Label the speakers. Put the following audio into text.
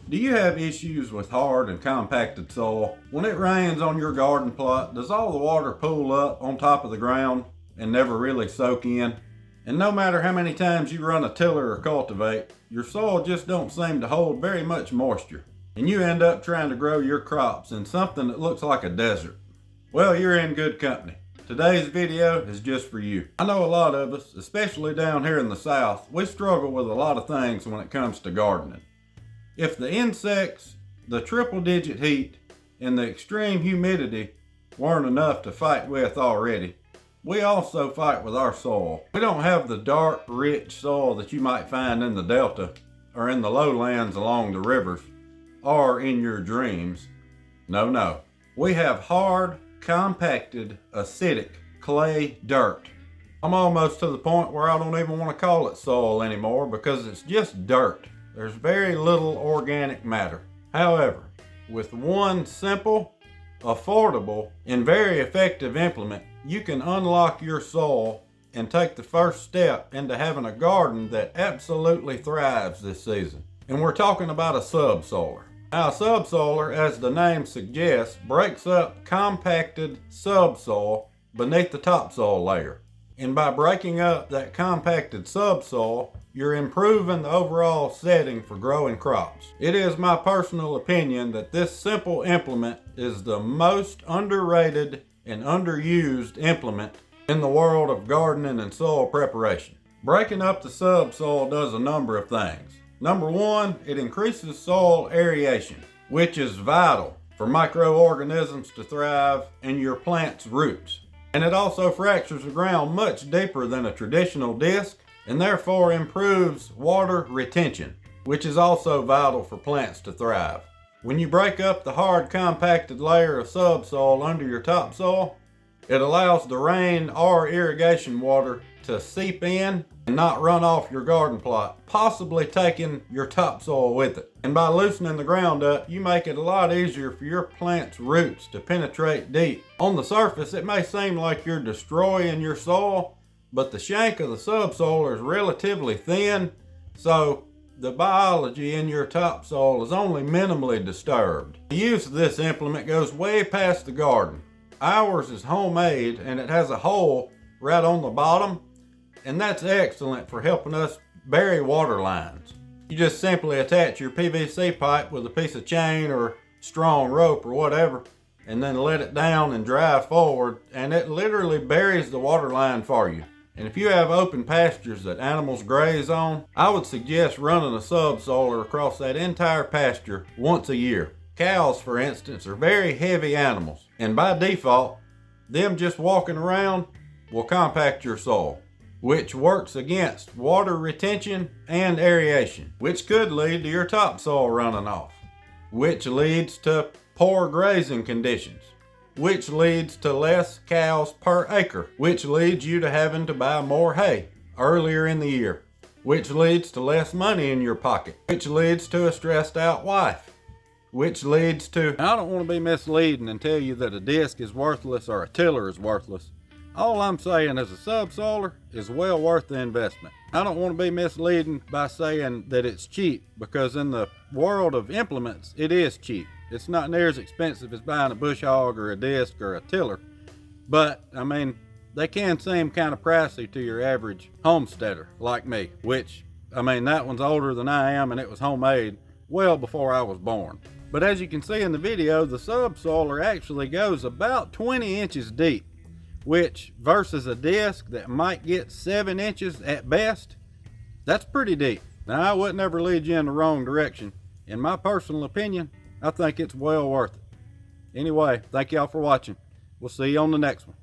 Speaker 1: Do you have issues with hard and compacted soil? When it rains on your garden plot, does all the water pool up on top of the ground and never really soak in? And no matter how many times you run a tiller or cultivate, your soil just don't seem to hold very much moisture. And you end up trying to grow your crops in something that looks like a desert. Well, you're in good company. Today's video is just for you. I know a lot of us, especially down here in the South, we struggle with a lot of things when it comes to gardening. If the insects, the triple-digit heat, and the extreme humidity weren't enough to fight with already, we also fight with our soil. We don't have the dark, rich soil that you might find in the Delta or in the lowlands along the rivers or in your dreams. No. We have hard, compacted, acidic, clay dirt. I'm almost to the point where I don't even want to call it soil anymore because it's just dirt. There's very little organic matter. However, with one simple, affordable, and very effective implement, you can unlock your soil and take the first step into having a garden that absolutely thrives this season. And we're talking about a subsoiler. Now, a subsoiler, as the name suggests, breaks up compacted subsoil beneath the topsoil layer. And by breaking up that compacted subsoil, you're improving the overall setting for growing crops. It is my personal opinion that this simple implement is the most underrated and underused implement in the world of gardening and soil preparation. Breaking up the subsoil does a number of things. Number one, it increases soil aeration, which is vital for microorganisms to thrive and your plant's roots. And it also fractures the ground much deeper than a traditional disc and therefore improves water retention, which is also vital for plants to thrive. When you break up the hard compacted layer of subsoil under your topsoil, it allows the rain or irrigation water to seep in and not run off your garden plot, possibly taking your topsoil with it. And by loosening the ground up, you make it a lot easier for your plant's roots to penetrate deep. On the surface, it may seem like you're destroying your soil, but the shank of the subsoiler is relatively thin, so the biology in your topsoil is only minimally disturbed. The use of this implement goes way past the garden. Ours is homemade and it has a hole right on the bottom, and that's excellent for helping us bury water lines. You just simply attach your PVC pipe with a piece of chain or strong rope or whatever, and then let it down and drive forward, and it literally buries the water line for you. And if you have open pastures that animals graze on, I would suggest running a subsoiler across that entire pasture once a year. Cows, for instance, are very heavy animals, and by default, them just walking around will compact your soil, which works against water retention and aeration, which could lead to your topsoil running off, which leads to poor grazing conditions, which leads to less cows per acre, which leads you to having to buy more hay earlier in the year, which leads to less money in your pocket, which leads to a stressed out wife, which leads to... I don't want to be misleading and tell you that a disc is worthless or a tiller is worthless. All I'm saying is a subsoiler is well worth the investment. I don't want to be misleading by saying that it's cheap, because in the world of implements, it is cheap. It's not near as expensive as buying a bush hog or a disc or a tiller. But, I mean, they can seem kind of pricey to your average homesteader like me, which, I mean, that one's older than I am and it was homemade well before I was born. But as you can see in the video, the subsoiler actually goes about 20 inches deep, which versus a disc that might get 7 inches at best, that's pretty deep. Now, I wouldn't ever lead you in the wrong direction. In my personal opinion, I think it's well worth it. Anyway, thank y'all for watching. We'll see you on the next one.